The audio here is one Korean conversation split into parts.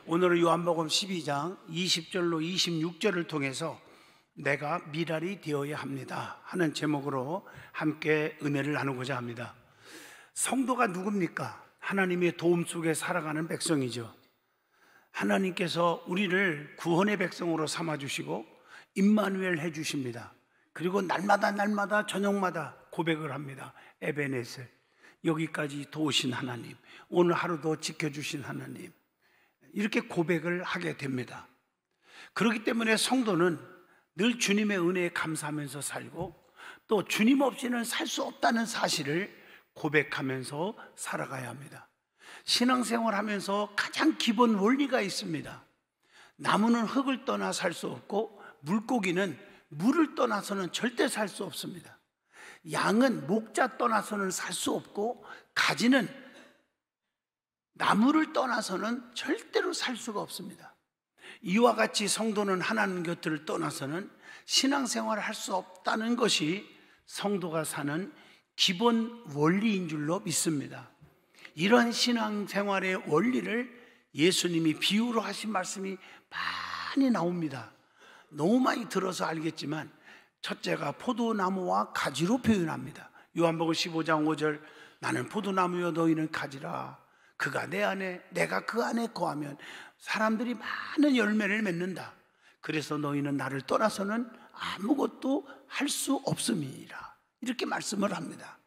오늘은 요한복음 12장 20절로 26절을 통해서 내가 미랄이 되어야 합니다 하는 제목으로 함께 은혜를 나누고자 합니다. 성도가 누굽니까? 하나님의 도움 속에 살아가는 백성이죠. 하나님께서 우리를 구원의 백성으로 삼아주시고 임마누엘 해주십니다. 그리고 날마다 저녁마다 고백을 합니다. 에베네셀, 여기까지 도우신 하나님, 오늘 하루도 지켜주신 하나님, 이렇게 고백을 하게 됩니다. 그렇기 때문에 성도는 늘 주님의 은혜에 감사하면서 살고 또 주님 없이는 살 수 없다는 사실을 고백하면서 살아가야 합니다. 신앙생활하면서 가장 기본 원리가 있습니다. 나무는 흙을 떠나 살 수 없고 물고기는 물을 떠나서는 절대 살 수 없습니다. 양은 목자 떠나서는 살 수 없고 가지는 나무를 떠나서는 절대로 살 수가 없습니다. 이와 같이 성도는 하나님 곁을 떠나서는 신앙생활을 할 수 없다는 것이 성도가 사는 기본 원리인 줄로 믿습니다. 이러한 신앙생활의 원리를 예수님이 비유로 하신 말씀이 많이 나옵니다. 너무 많이 들어서 알겠지만 첫째가 포도나무와 가지로 표현합니다. 요한복음 15장 5절, 나는 포도나무여 너희는 가지라. 그가 내 안에 내가 그 안에 거하면 사람들이 많은 열매를 맺는다. 그래서 너희는 나를 떠나서는 아무것도 할 수 없음이니라. 이렇게 말씀을 합니다.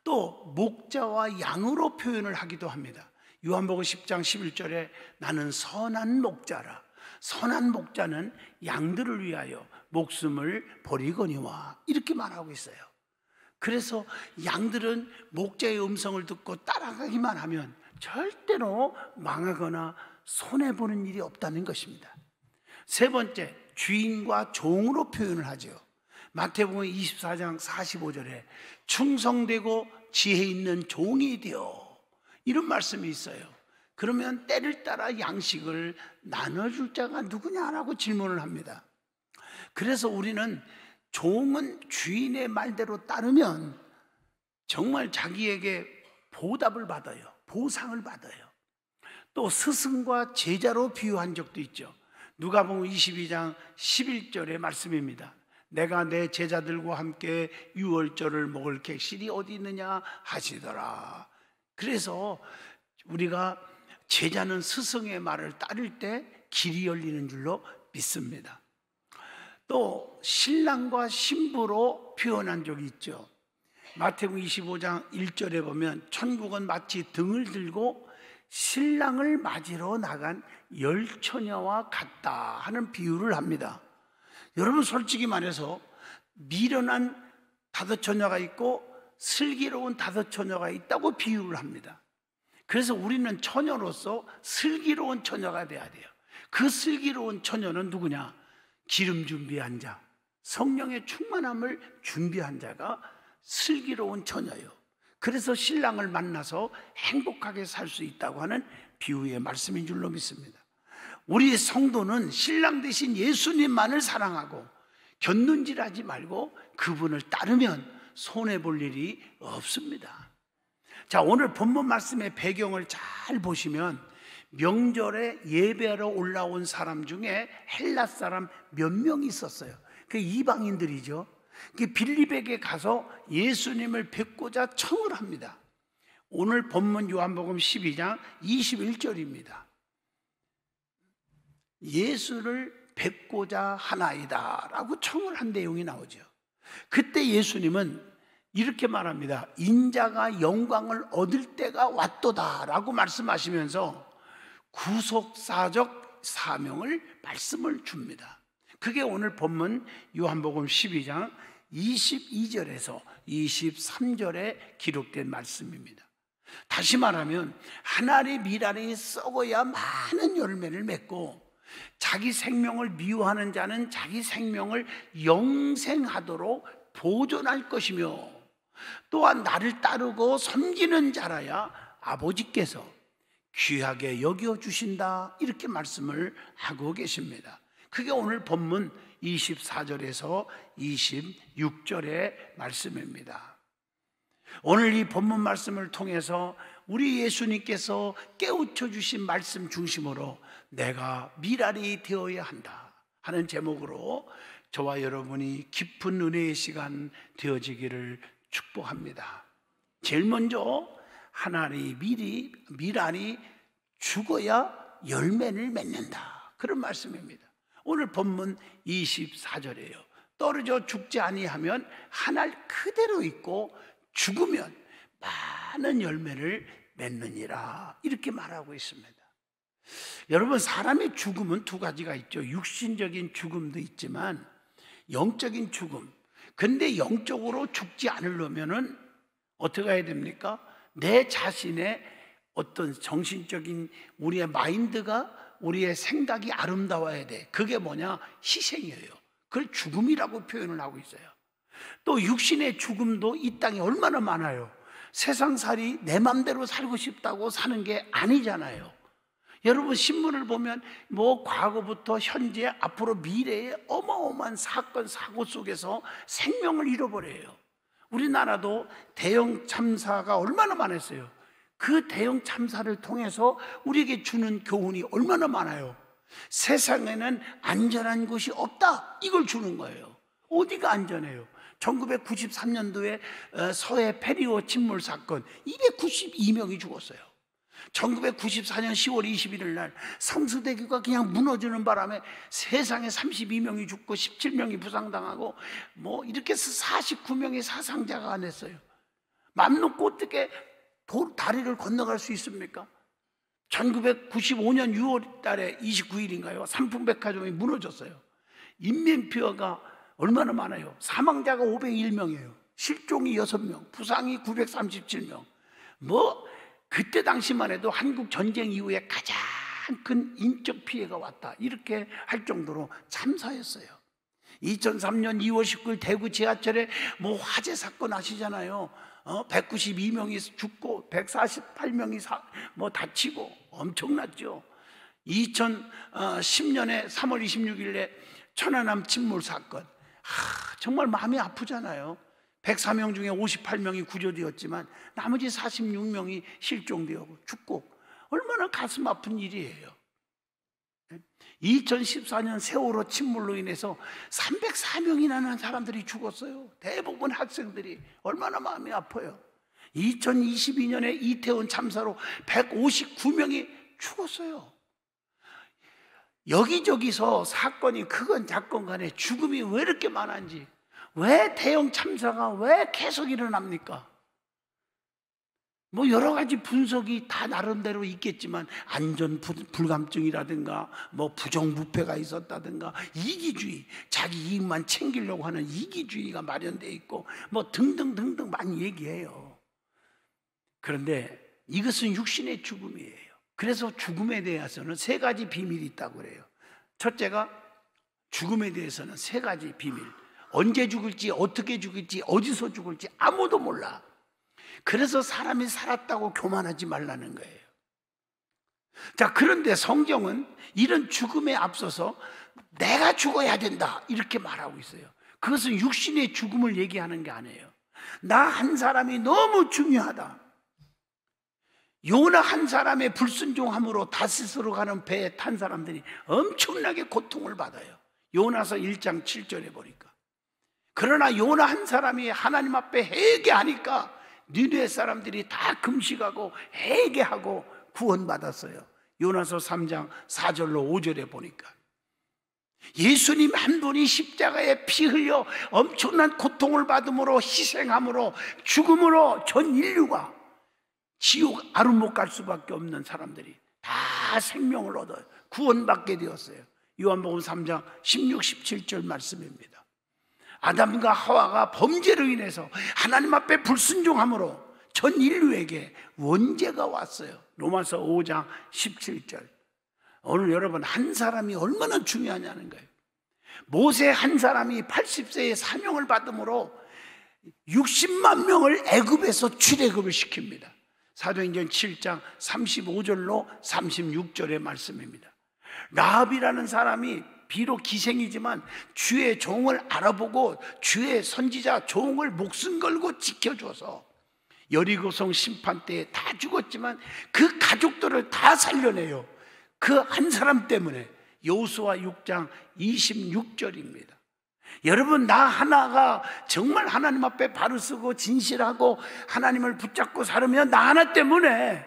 또 목자와 양으로 표현을 하기도 합니다. 요한복음 10장 11절에 나는 선한 목자라. 선한 목자는 양들을 위하여 목숨을 버리거니와, 이렇게 말하고 있어요. 그래서 양들은 목자의 음성을 듣고 따라가기만 하면 절대로 망하거나 손해보는 일이 없다는 것입니다. 세 번째, 주인과 종으로 표현을 하죠. 마태복음 24장 45절에 충성되고 지혜 있는 종이 되어, 이런 말씀이 있어요. 그러면 때를 따라 양식을 나눠줄 자가 누구냐라고 질문을 합니다. 그래서 우리는 종은 주인의 말대로 따르면 정말 자기에게 보답을 받아요. 보상을 받아요. 또 스승과 제자로 비유한 적도 있죠. 누가복음 22장 11절의 말씀입니다. 내가 내 제자들과 함께 유월절을 먹을 객실이 어디 있느냐 하시더라. 그래서 우리가 제자는 스승의 말을 따를 때 길이 열리는 줄로 믿습니다. 또 신랑과 신부로 표현한 적이 있죠. 마태복음 25장 1절에 보면 천국은 마치 등을 들고 신랑을 맞으러 나간 열 처녀와 같다 하는 비유를 합니다. 여러분, 솔직히 말해서 미련한 다섯 처녀가 있고 슬기로운 다섯 처녀가 있다고 비유를 합니다. 그래서 우리는 처녀로서 슬기로운 처녀가 돼야 돼요. 그 슬기로운 처녀는 누구냐? 기름 준비한 자, 성령의 충만함을 준비한 자가 슬기로운 처녀예요. 그래서 신랑을 만나서 행복하게 살 수 있다고 하는 비유의 말씀인 줄로 믿습니다. 우리 성도는 신랑 대신 예수님만을 사랑하고 곁눈질하지 말고 그분을 따르면 손해볼 일이 없습니다. 자, 오늘 본문 말씀의 배경을 잘 보시면 명절에 예배하러 올라온 사람 중에 헬라 사람 몇 명이 있었어요. 그 이방인들이죠. 그 빌립에게 가서 예수님을 뵙고자 청을 합니다. 오늘 본문 요한복음 12장 21절입니다. 예수를 뵙고자 하나이다 라고 청을 한 내용이 나오죠. 그때 예수님은 이렇게 말합니다. 인자가 영광을 얻을 때가 왔도다 라고 말씀하시면서 구속사적 사명을 말씀을 줍니다. 그게 오늘 본문 요한복음 12장 22절에서 23절에 기록된 말씀입니다. 다시 말하면 한 알의 미랄이 썩어야 많은 열매를 맺고 자기 생명을 미워하는 자는 자기 생명을 영생하도록 보존할 것이며 또한 나를 따르고 섬기는 자라야 아버지께서 귀하게 여겨주신다, 이렇게 말씀을 하고 계십니다. 그게 오늘 본문 24절에서 26절의 말씀입니다. 오늘 이 본문 말씀을 통해서 우리 예수님께서 깨우쳐 주신 말씀 중심으로 내가 미랄이 되어야 한다 하는 제목으로 저와 여러분이 깊은 은혜의 시간 되어지기를 축복합니다. 제일 먼저 미랄이 죽어야 열매를 맺는다, 그런 말씀입니다. 오늘 본문 24절이에요. 떨어져 죽지 아니하면 한 알 그대로 있고 죽으면 많은 열매를 맺느니라, 이렇게 말하고 있습니다. 여러분, 사람의 죽음은 두 가지가 있죠. 육신적인 죽음도 있지만 영적인 죽음. 근데 영적으로 죽지 않으려면은 어떻게 해야 됩니까? 내 자신의 어떤 정신적인 우리의 마인드가, 우리의 생각이 아름다워야 돼. 그게 뭐냐? 희생이에요. 그걸 죽음이라고 표현을 하고 있어요. 또 육신의 죽음도 이 땅에 얼마나 많아요. 세상살이 내 맘대로 살고 싶다고 사는 게 아니잖아요. 여러분, 신문을 보면 과거부터 현재, 앞으로 미래의 어마어마한 사건 사고 속에서 생명을 잃어버려요. 우리나라도 대형 참사가 얼마나 많았어요. 그 대형 참사를 통해서 우리에게 주는 교훈이 얼마나 많아요. 세상에는 안전한 곳이 없다, 이걸 주는 거예요. 어디가 안전해요? 1993년도에 서해 페리오 침몰 사건 292명이 죽었어요. 1994년 10월 21일 날 성수대교가 그냥 무너지는 바람에 세상에 32명이 죽고 17명이 부상당하고 이렇게 해서 49명의 사상자가 됐어요. 맘 놓고 어떻게 다리를 건너갈 수 있습니까? 1995년 6월 달에 29일인가요? 삼풍백화점이 무너졌어요. 인명피해가 얼마나 많아요? 사망자가 501명이에요. 실종이 6명, 부상이 937명. 그때 당시만 해도 한국 전쟁 이후에 가장 큰 인적 피해가 왔다, 이렇게 할 정도로 참사였어요. 2003년 2월 19일 대구 지하철에 화재 사건 아시잖아요. 192명이 죽고 148명이 다치고 엄청났죠. 2010년에 3월 26일에 천안함 침몰 사건, 정말 마음이 아프잖아요. 104명 중에 58명이 구조되었지만 나머지 46명이 실종되고 죽고, 얼마나 가슴 아픈 일이에요. 2014년 세월호 침몰로 인해서 304명이나 사람들이 죽었어요. 대부분 학생들이. 얼마나 마음이 아파요. 2022년에 이태원 참사로 159명이 죽었어요. 여기저기서 사건이 크건 작건 간에 죽음이 왜 이렇게 많은지, 왜 대형 참사가 왜 계속 일어납니까? 여러 가지 분석이 다 나름대로 있겠지만 안전 불감증이라든가 부정부패가 있었다든가 이기주의, 자기 이익만 챙기려고 하는 이기주의가 마련되어 있고 등등등등 많이 얘기해요. 그런데 이것은 육신의 죽음이에요. 그래서 죽음에 대해서는 세 가지 비밀이 있다고 그래요. 첫째가, 죽음에 대해서는 세 가지 비밀. 언제 죽을지, 어떻게 죽을지, 어디서 죽을지 아무도 몰라. 그래서 사람이 살았다고 교만하지 말라는 거예요. 자, 그런데 성경은 이런 죽음에 앞서서 내가 죽어야 된다, 이렇게 말하고 있어요. 그것은 육신의 죽음을 얘기하는 게 아니에요. 나 한 사람이 너무 중요하다. 요나 한 사람의 불순종함으로 다시스로 가는 배에 탄 사람들이 엄청나게 고통을 받아요. 요나서 1장 7절에 보니까. 그러나 요나 한 사람이 하나님 앞에 회개하니까 니느웨 사람들이 다 금식하고 회개하고 구원받았어요. 요나서 3장 4절로 5절에 보니까 예수님 한 분이 십자가에 피 흘려 엄청난 고통을 받음으로, 희생함으로, 죽음으로 전 인류가 지옥 아루못 갈 수밖에 없는 사람들이 다 생명을 얻어 구원받게 되었어요. 요한복음 3장 16, 17절 말씀입니다. 아담과 하와가 범죄로 인해서 하나님 앞에 불순종함으로 전 인류에게 원죄가 왔어요. 로마서 5장 17절. 오늘 여러분, 한 사람이 얼마나 중요하냐는 거예요. 모세 한 사람이 80세의 사명을 받음으로 60만 명을 애굽에서 출애굽을 시킵니다. 사도행전 7장 35절로 36절의 말씀입니다. 라합이라는 사람이 비록 기생이지만 주의 종을 알아보고 주의 선지자 종을 목숨 걸고 지켜줘서 여리고성 심판 때에 다 죽었지만 그 가족들을 다 살려내요. 그 한 사람 때문에. 여호수아 6장 26절입니다. 여러분, 나 하나가 정말 하나님 앞에 바로 서고 진실하고 하나님을 붙잡고 살으면 나 하나 때문에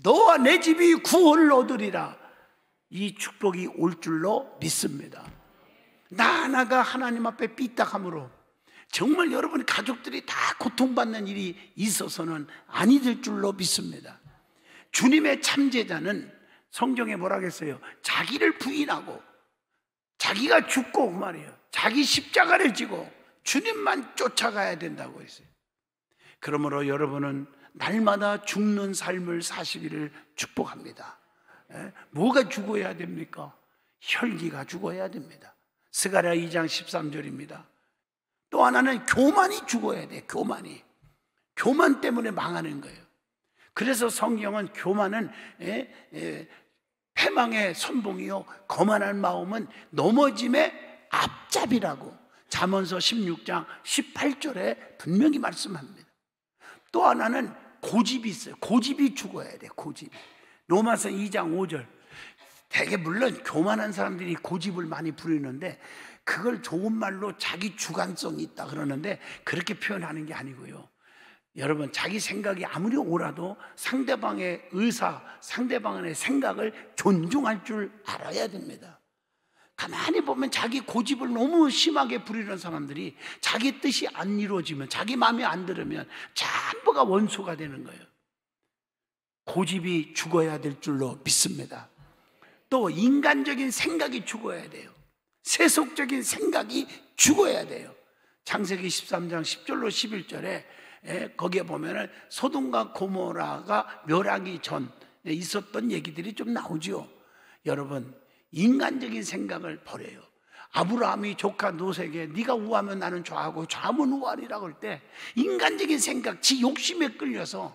너와 내 집이 구원을 얻으리라. 이 축복이 올 줄로 믿습니다. 나 하나가 하나님 앞에 삐딱함으로 정말 여러분 가족들이 다 고통받는 일이 있어서는 아니 될 줄로 믿습니다. 주님의 참제자는 성경에 뭐라고 했어요? 자기를 부인하고 자기가 죽고 말이에요. 자기 십자가를 지고 주님만 쫓아가야 된다고 했어요. 그러므로 여러분은 날마다 죽는 삶을 사시기를 축복합니다. 뭐가 죽어야 됩니까? 혈기가 죽어야 됩니다. 스가랴 2장 13절입니다. 또 하나는 교만이 죽어야 돼. 교만 때문에 망하는 거예요. 그래서 성경은 교만은 패망의 선봉이요 거만한 마음은 넘어짐의 앞잡이라고 잠언서 16장 18절에 분명히 말씀합니다. 또 하나는 고집이 있어요. 고집이 죽어야 돼. 고집이. 로마서 2장 5절. 되게 물론 교만한 사람들이 고집을 많이 부리는데 그걸 좋은 말로 자기 주관성이 있다 그러는데 그렇게 표현하는 게 아니고요. 여러분, 자기 생각이 아무리 옳아도 상대방의 의사, 상대방의 생각을 존중할 줄 알아야 됩니다. 가만히 보면 자기 고집을 너무 심하게 부리는 사람들이 자기 뜻이 안 이루어지면, 자기 마음에 안 들으면 전부가 원수가 되는 거예요. 고집이 죽어야 될 줄로 믿습니다. 또 인간적인 생각이 죽어야 돼요. 세속적인 생각이 죽어야 돼요. 창세기 13장 10절로 11절에 거기에 보면은 소돔과 고모라가 멸하기 전에 있었던 얘기들이 좀 나오죠. 여러분, 인간적인 생각을 버려요. 아브라함이 조카 롯에게 네가 우하면 나는 좌하고 좌하면 우하리라고 할 때 인간적인 생각, 지 욕심에 끌려서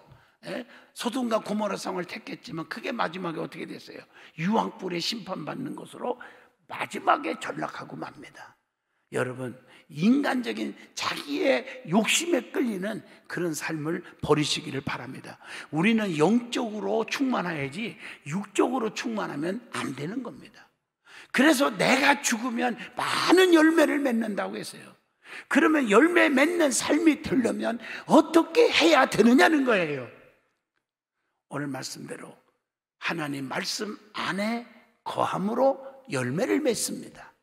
소돔과 고모라 성을 택했지만 그게 마지막에 어떻게 됐어요? 유황불에 심판받는 것으로 마지막에 전락하고 맙니다. 여러분, 인간적인 자기의 욕심에 끌리는 그런 삶을 버리시기를 바랍니다. 우리는 영적으로 충만해야지 육적으로 충만하면 안 되는 겁니다. 그래서 내가 죽으면 많은 열매를 맺는다고 했어요. 그러면 열매 맺는 삶이 되려면 어떻게 해야 되느냐는 거예요. 오늘 말씀대로 하나님 말씀 안에 거함으로 열매를 맺습니다.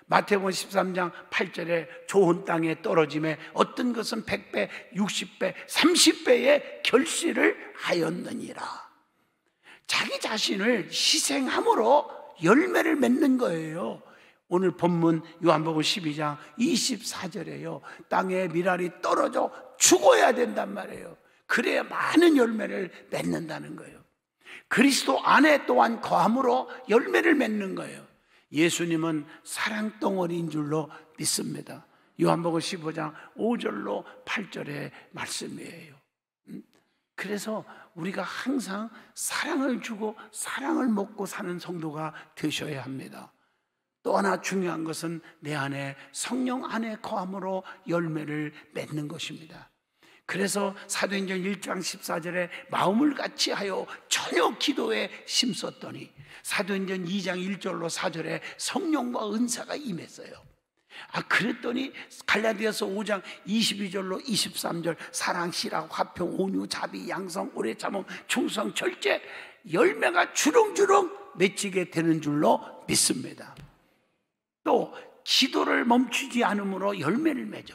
마태복음 13장 8절에 좋은 땅에 떨어짐에 어떤 것은 100배, 60배, 30배의 결실을 하였느니라. 자기 자신을 희생함으로 열매를 맺는 거예요. 오늘 본문 요한복음 12장 24절에요. 땅에 미랄이 떨어져 죽어야 된단 말이에요. 그래야 많은 열매를 맺는다는 거예요. 그리스도 안에 또한 거함으로 열매를 맺는 거예요. 예수님은 사랑 덩어리인 줄로 믿습니다. 요한복음 15장 5절로 8절의 말씀이에요. 그래서 우리가 항상 사랑을 주고 사랑을 먹고 사는 성도가 되셔야 합니다. 또 하나 중요한 것은 내 안에 성령 안에 거함으로 열매를 맺는 것입니다. 그래서 사도행전 1장 14절에 마음을 같이 하여 전혀 기도에 힘썼더니 사도행전 2장 1절로 4절에 성령과 은사가 임했어요. 그랬더니 갈라디아서 5장 22절로 23절 사랑, 실학, 화평, 온유, 자비, 양성, 오래 참음, 충성, 절제 열매가 주렁주렁 맺히게 되는 줄로 믿습니다. 또 기도를 멈추지 않음으로 열매를 맺어.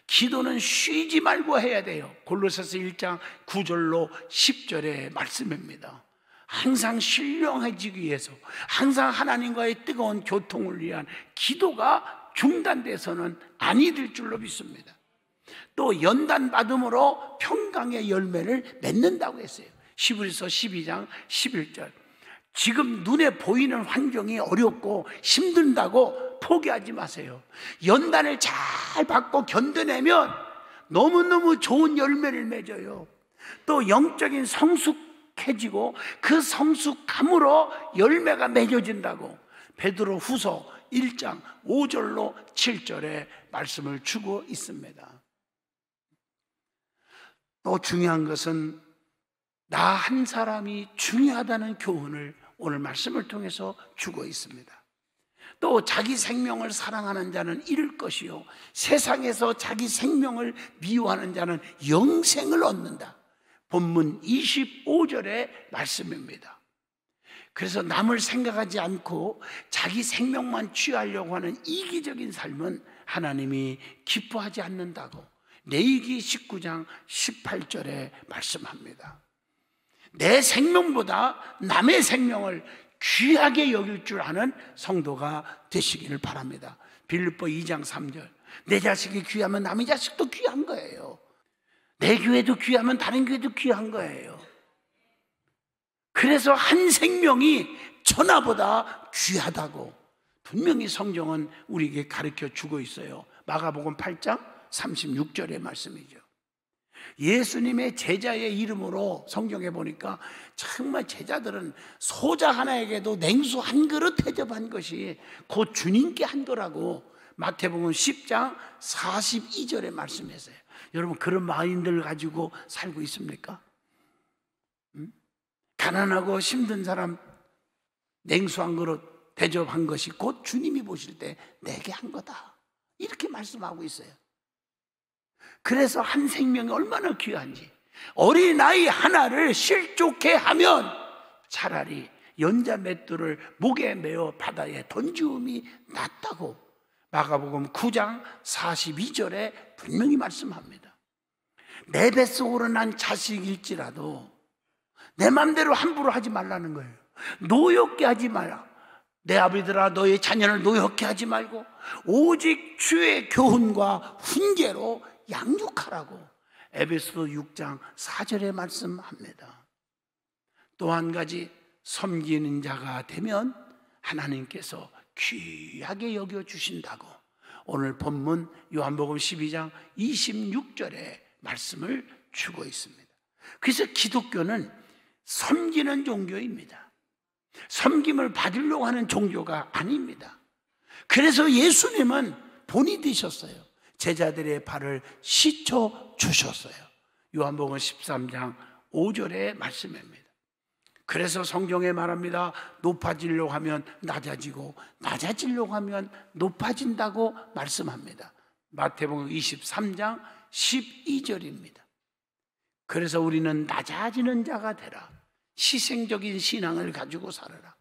기도는 쉬지 말고 해야 돼요. 골로새서 1장 9절로 10절의 말씀입니다. 항상 신령해지기 위해서, 항상 하나님과의 뜨거운 교통을 위한 기도가 중단돼서는 아니 될 줄로 믿습니다. 또 연단 받음으로 평강의 열매를 맺는다고 했어요. 히브리서 12장 11절. 지금 눈에 보이는 환경이 어렵고 힘든다고 포기하지 마세요. 연단을 잘 받고 견뎌내면 너무너무 좋은 열매를 맺어요. 또 영적인 성숙해지고 그 성숙함으로 열매가 맺어진다고 베드로 후서 1장 5절로 7절에 말씀을 주고 있습니다. 또 중요한 것은 나 한 사람이 중요하다는 교훈을 오늘 말씀을 통해서 주고 있습니다. 또 자기 생명을 사랑하는 자는 잃을 것이요 세상에서 자기 생명을 미워하는 자는 영생을 얻는다. 본문 25절의 말씀입니다. 그래서 남을 생각하지 않고 자기 생명만 취하려고 하는 이기적인 삶은 하나님이 기뻐하지 않는다고 레위기 19장 18절에 말씀합니다. 내 생명보다 남의 생명을 귀하게 여길 줄 아는 성도가 되시기를 바랍니다. 빌립보 2장 3절 내 자식이 귀하면 남의 자식도 귀한 거예요. 내 교회도 귀하면 다른 교회도 귀한 거예요. 그래서 한 생명이 천하보다 귀하다고 분명히 성경은 우리에게 가르쳐 주고 있어요. 마가복음 8장 36절의 말씀이죠. 예수님의 제자의 이름으로 성경에 보니까 정말 제자들은 소자 하나에게도 냉수 한 그릇 대접한 것이 곧 주님께 한 거라고 마태복음 10장 42절에 말씀했어요. 여러분 그런 마인드를 가지고 살고 있습니까? 가난하고 힘든 사람 냉수 한 그릇 대접한 것이 곧 주님이 보실 때 내게 한 거다 이렇게 말씀하고 있어요. 그래서 한 생명이 얼마나 귀한지 어린아이 하나를 실족해 하면 차라리 연자 맷돌을 목에 메어 바다에 던지움이 낫다고 마가복음 9장 42절에 분명히 말씀합니다. 내 뱃속으로 난 자식일지라도 내 맘대로 함부로 하지 말라는 거예요. 노엽게 하지 마라. 내 아비들아 너의 자녀를 노엽게 하지 말고 오직 주의 교훈과 훈계로 양육하라고 에베소서 6장 4절에 말씀합니다. 또 한 가지 섬기는 자가 되면 하나님께서 귀하게 여겨주신다고 오늘 본문 요한복음 12장 26절에 말씀을 주고 있습니다. 그래서 기독교는 섬기는 종교입니다. 섬김을 받으려고 하는 종교가 아닙니다. 그래서 예수님은 본이 되셨어요. 제자들의 발을 씻어 주셨어요. 요한복음 13장 5절의 말씀입니다. 그래서 성경에 말합니다. 높아지려고 하면 낮아지고 낮아지려고 하면 높아진다고 말씀합니다. 마태복음 23장 12절입니다. 그래서 우리는 낮아지는 자가 되라. 희생적인 신앙을 가지고 살아라.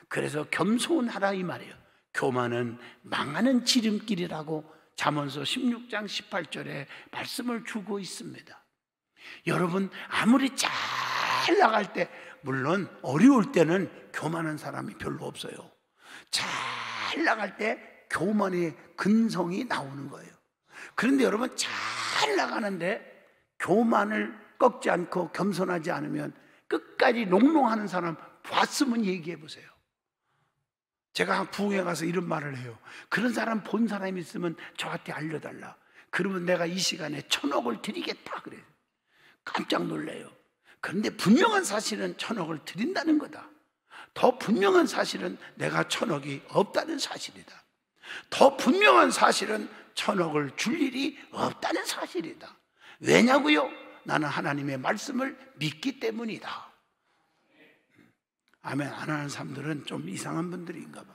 그래서 겸손하라 이 말이에요. 교만은 망하는 지름길이라고 잠언서 16장 18절에 말씀을 주고 있습니다. 여러분 아무리 잘 나갈 때 물론 어려울 때는 교만한 사람이 별로 없어요. 잘 나갈 때 교만의 근성이 나오는 거예요. 그런데 여러분 잘 나가는데 교만을 꺾지 않고 겸손하지 않으면 끝까지 농농하는 사람 봤으면 얘기해 보세요. 제가 부흥회 가서 이런 말을 해요. 그런 사람 본 사람이 있으면 저한테 알려달라. 그러면 내가 이 시간에 1,000억을 드리겠다 그래요. 깜짝 놀래요. 그런데 분명한 사실은 1,000억을 드린다는 거다. 더 분명한 사실은 내가 1,000억이 없다는 사실이다. 더 분명한 사실은 1,000억을 줄 일이 없다는 사실이다. 왜냐고요? 나는 하나님의 말씀을 믿기 때문이다. 아멘 안 하는 사람들은 좀 이상한 분들인가 봐.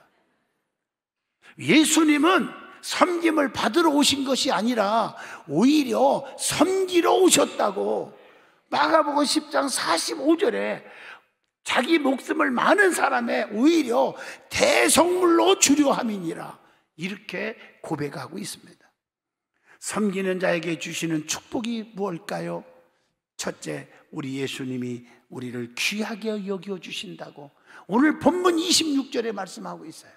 예수님은 섬김을 받으러 오신 것이 아니라 오히려 섬기러 오셨다고 마가복음 10장 45절에 자기 목숨을 많은 사람의 오히려 대성물로 주려 함이니라 이렇게 고백하고 있습니다. 섬기는 자에게 주시는 축복이 무엇일까요? 첫째, 우리 예수님이 우리를 귀하게 여겨주신다고 오늘 본문 26절에 말씀하고 있어요.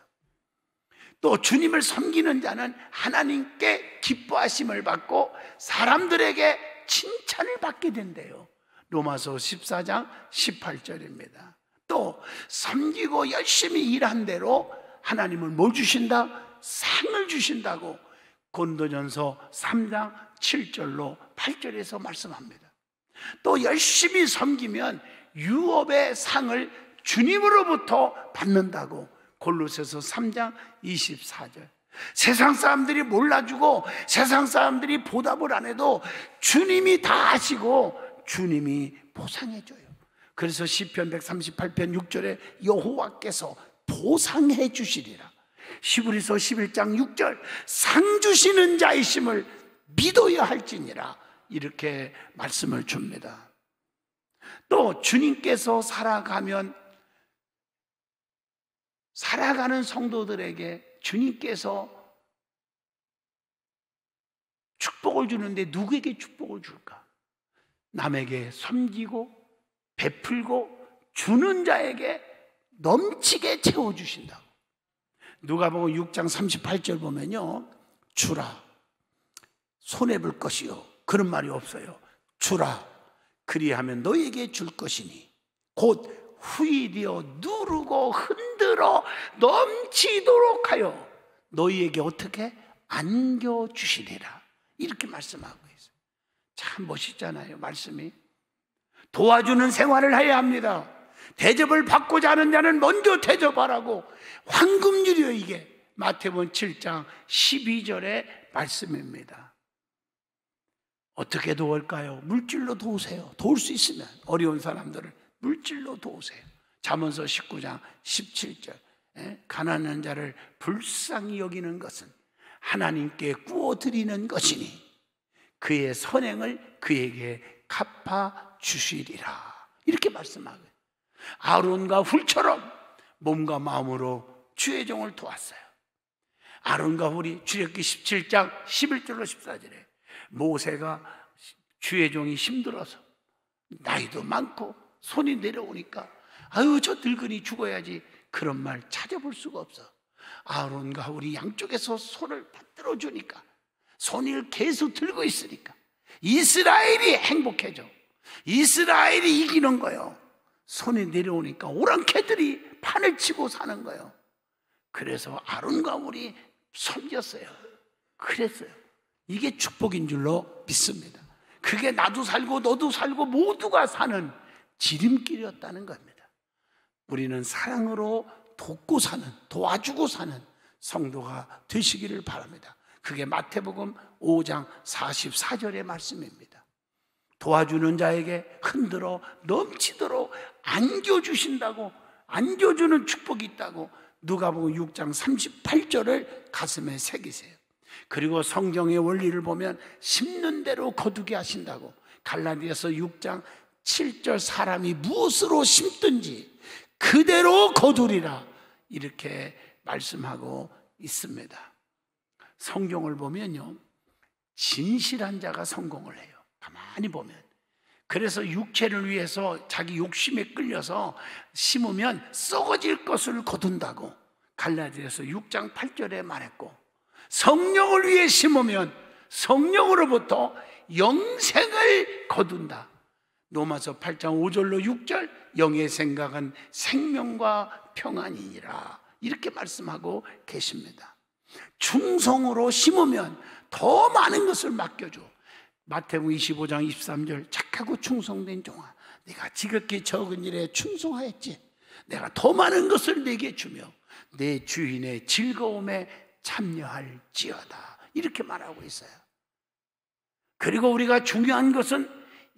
또 주님을 섬기는 자는 하나님께 기뻐하심을 받고 사람들에게 칭찬을 받게 된대요. 로마서 14장 18절입니다. 또 섬기고 열심히 일한 대로 하나님은 뭘 주신다? 상을 주신다고 고린도전서 3장 7절로 8절에서 말씀합니다. 또 열심히 섬기면 유업의 상을 주님으로부터 받는다고 골로새서 3장 24절. 세상 사람들이 몰라주고 세상 사람들이 보답을 안 해도 주님이 다 아시고 주님이 보상해줘요. 그래서 시편 138편 6절에 여호와께서 보상해 주시리라. 히브리서 11장 6절, 상 주시는 자이심을 믿어야 할지니라, 이렇게 말씀을 줍니다. 또 주님께서 살아가면 살아가는 성도들에게 주님께서 축복을 주는데 누구에게 축복을 줄까? 남에게 섬기고 베풀고 주는 자에게 넘치게 채워주신다고. 누가복음 6장 38절 보면요, 주라 손해볼 것이요, 그런 말이 없어요. 주라 그리하면 너에게 줄 것이니 곧 후일이여 누르고 흔들어 넘치도록 하여 너희에게 어떻게 안겨주시리라, 이렇게 말씀하고 있어요. 참 멋있잖아요, 말씀이. 도와주는 생활을 해야 합니다. 대접을 받고자 하는 자는 먼저 대접하라고. 황금률이요, 이게 마태복음 7장 12절의 말씀입니다. 어떻게 도울까요? 물질로 도우세요. 도울 수 있으면 어려운 사람들을 물질로 도우세요. 잠언서 19장 17절, 가난한 자를 불쌍히 여기는 것은 하나님께 구워드리는 것이니 그의 선행을 그에게 갚아주시리라, 이렇게 말씀하고요. 아론과 훌처럼 몸과 마음으로 주의 종을 도왔어요. 아론과 훌이 출애굽기 17장 11절로 14절에 모세가 주의 종이 힘들어서 나이도 많고 손이 내려오니까 아유 저 늙은이 죽어야지, 그런 말 찾아볼 수가 없어. 아론과 훌이 양쪽에서 손을 받들어 주니까, 손을 계속 들고 있으니까 이스라엘이 행복해져. 이스라엘이 이기는 거예요. 손이 내려오니까 오랑캐들이 판을 치고 사는 거예요. 그래서 아론과 훌이 섬겼어요. 그랬어요. 이게 축복인 줄로 믿습니다. 그게 나도 살고 너도 살고 모두가 사는 지름길이었다는 겁니다. 우리는 사랑으로 돕고 사는, 도와주고 사는 성도가 되시기를 바랍니다. 그게 마태복음 5장 44절의 말씀입니다. 도와주는 자에게 흔들어 넘치도록 안겨주신다고, 안겨주는 축복이 있다고 누가복음 6장 38절을 가슴에 새기세요. 그리고 성경의 원리를 보면 심는 대로 거두게 하신다고 갈라디아서 6장 7절, 사람이 무엇으로 심든지 그대로 거두리라, 이렇게 말씀하고 있습니다. 성경을 보면요, 진실한 자가 성공을 해요. 가만히 보면. 그래서 육체를 위해서 자기 욕심에 끌려서 심으면 썩어질 것을 거둔다고 갈라디아서 6장 8절에 말했고, 성령을 위해 심으면 성령으로부터 영생을 거둔다. 로마서 8장 5절로 6절, 영의 생각은 생명과 평안이니라, 이렇게 말씀하고 계십니다. 충성으로 심으면 더 많은 것을 맡겨줘. 마태복음 25장 23절, 착하고 충성된 종아, 네가 지극히 적은 일에 충성하였지. 내가 더 많은 것을 네게 주며 내 주인의 즐거움에 참여할지어다, 이렇게 말하고 있어요. 그리고 우리가 중요한 것은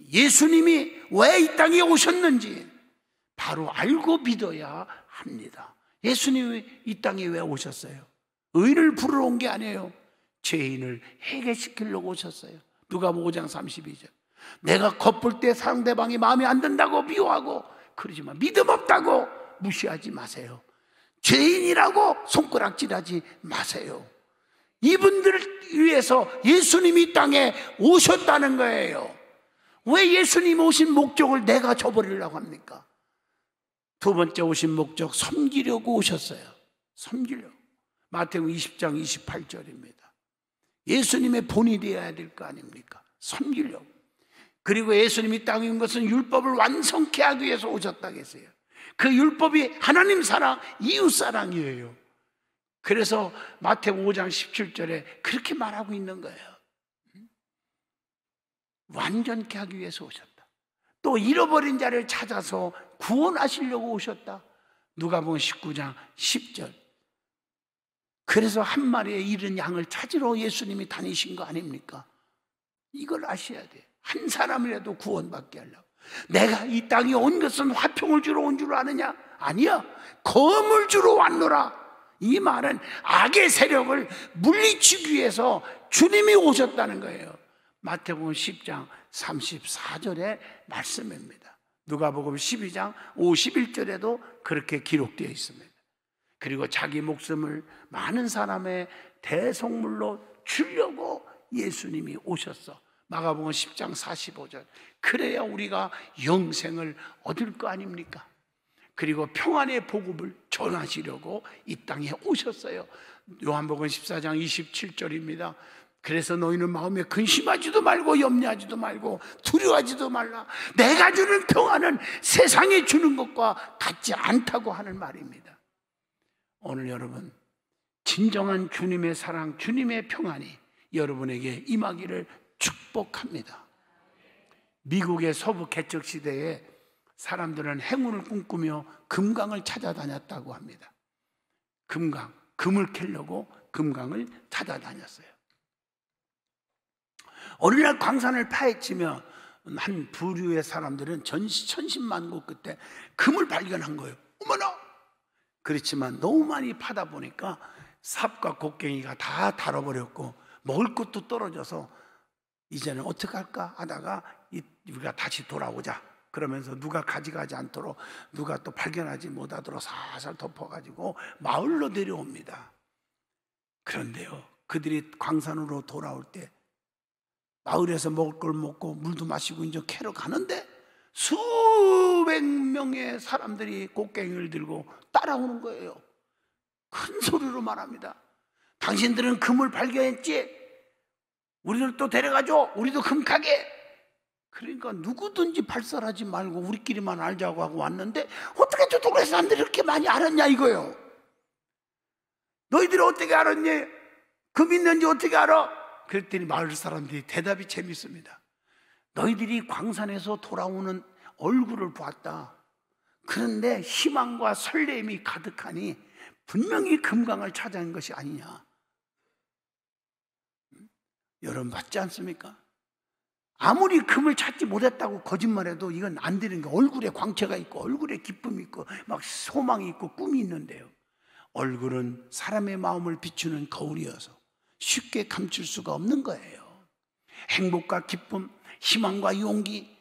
예수님이 왜 이 땅에 오셨는지 바로 알고 믿어야 합니다. 예수님이 이 땅에 왜 오셨어요? 의인을 부르러 온 게 아니에요. 죄인을 해결시키려고 오셨어요. 누가복음 5장 32절, 내가 겉볼 때 상대방이 마음에 안 든다고 미워하고 그러지만 믿음 없다고 무시하지 마세요. 죄인이라고 손가락질하지 마세요. 이분들을 위해서 예수님이 이 땅에 오셨다는 거예요. 왜 예수님 오신 목적을 내가 저버리려고 합니까? 두 번째 오신 목적, 섬기려고 오셨어요. 섬기려고. 마태복음 20장 28절입니다. 예수님의 본이 되어야 될 거 아닙니까? 섬기려고. 그리고 예수님이 땅에 온 것은 율법을 완성케 하기 위해서 오셨다고 했어요. 그 율법이 하나님 사랑, 이웃 사랑이에요. 그래서 마태복음 5장 17절에 그렇게 말하고 있는 거예요. 완전케 하기 위해서 오셨다. 또 잃어버린 자를 찾아서 구원하시려고 오셨다. 누가복음 19장 10절. 그래서 한 마리의 잃은 양을 찾으러 예수님이 다니신 거 아닙니까? 이걸 아셔야 돼요. 한 사람이라도 구원받게 하려고. 내가 이 땅에 온 것은 화평을 주러 온 줄 아느냐? 아니야. 검을 주러 왔노라. 이 말은 악의 세력을 물리치기 위해서 주님이 오셨다는 거예요. 마태복음 10장 34절의 말씀입니다. 누가복음 12장 51절에도 그렇게 기록되어 있습니다. 그리고 자기 목숨을 많은 사람의 대속물로 주려고 예수님이 오셨어. 마가복음 10장 45절. 그래야 우리가 영생을 얻을 거 아닙니까? 그리고 평안의 복음을 전하시려고 이 땅에 오셨어요. 요한복음 14장 27절입니다. 그래서 너희는 마음에 근심하지도 말고 염려하지도 말고 두려워하지도 말라. 내가 주는 평안은 세상에 주는 것과 같지 않다고 하는 말입니다. 오늘 여러분, 진정한 주님의 사랑, 주님의 평안이 여러분에게 임하기를 축복합니다. 미국의 서부 개척 시대에 사람들은 행운을 꿈꾸며 금강을 찾아다녔다고 합니다. 금을 캐려고 금강을 찾아다녔어요. 어느 날 광산을 파헤치며 한 부류의 사람들은 천신만고 끝에 금을 발견한 거예요. 어머나! 그렇지만 너무 많이 파다 보니까 삽과 곡괭이가 다 닳아버렸고 먹을 것도 떨어져서 이제는 어떻게 할까 하다가 우리가 다시 돌아오자 그러면서 누가 가져가지 않도록 누가 또 발견하지 못하도록 살살 덮어가지고 마을로 내려옵니다. 그런데요, 그들이 광산으로 돌아올 때 마을에서 먹을 걸 먹고 물도 마시고 이제 캐러 가는데 수백 명의 사람들이 곡괭이를 들고 따라오는 거예요. 큰 소리로 말합니다. 당신들은 금을 발견했지? 우리를 또 데려가줘. 우리도 금 가게. 그러니까 누구든지 발설하지 말고 우리끼리만 알자고 하고 왔는데 어떻게 저 동네 사람들이 이렇게 많이 알았냐 이거예요. 너희들이 어떻게 알았니? 금 있는지 어떻게 알아? 그랬더니 마을 사람들이 대답이 재밌습니다. 너희들이 광산에서 돌아오는 얼굴을 보았다. 그런데 희망과 설렘이 가득하니 분명히 금강을 찾아낸 것이 아니냐. 여러분 맞지 않습니까? 아무리 금을 찾지 못했다고 거짓말해도 이건 안 되는 거예요. 얼굴에 광채가 있고 얼굴에 기쁨이 있고 막 소망이 있고 꿈이 있는데요, 얼굴은 사람의 마음을 비추는 거울이어서 쉽게 감출 수가 없는 거예요. 행복과 기쁨, 희망과 용기,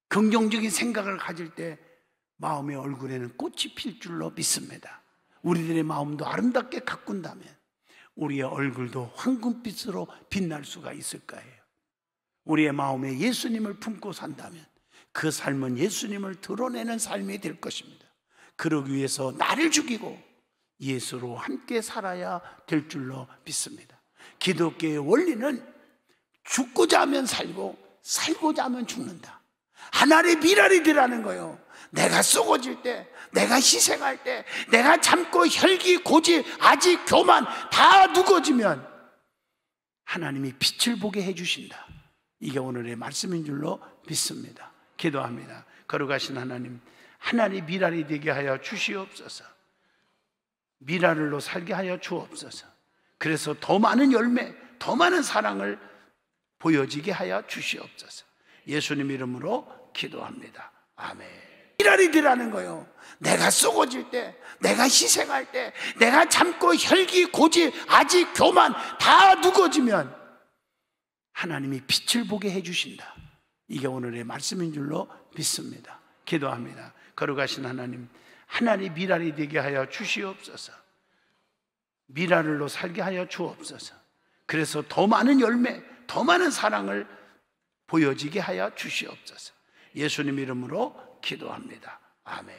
긍정적인 생각을 가질 때 마음의 얼굴에는 꽃이 필 줄로 믿습니다. 우리들의 마음도 아름답게 가꾼다면 우리의 얼굴도 황금빛으로 빛날 수가 있을 거예요. 우리의 마음에 예수님을 품고 산다면 그 삶은 예수님을 드러내는 삶이 될 것입니다. 그러기 위해서 나를 죽이고 예수로 함께 살아야 될 줄로 믿습니다. 기독교의 원리는 죽고자 하면 살고 살고자 하면 죽는다. 하나님의 미랄이 되라는 거예요. 내가 썩어질 때, 내가 희생할 때, 내가 참고 혈기, 고집, 아직, 교만 다 누거지면 하나님이 빛을 보게 해주신다. 이게 오늘의 말씀인 줄로 믿습니다. 기도합니다. 거룩하신 하나님, 하나님 미랄이 되게 하여 주시옵소서. 미랄로 살게 하여 주옵소서. 그래서 더 많은 열매, 더 많은 사랑을 보여지게 하여 주시옵소서. 예수님 이름으로 기도합니다. 아멘. 미랄이 되라는 거예요. 내가 썩어질 때, 내가 희생할 때, 내가 참고 혈기, 고집, 아직, 교만 다 누거지면 하나님이 빛을 보게 해주신다. 이게 오늘의 말씀인 줄로 믿습니다. 기도합니다. 거룩하신 하나님, 하나님 미랄이 되게 하여 주시옵소서. 미랄로 살게 하여 주옵소서. 그래서 더 많은 열매, 더 많은 사랑을 보여지게 하여 주시옵소서. 예수님 이름으로 기도합니다. 아멘.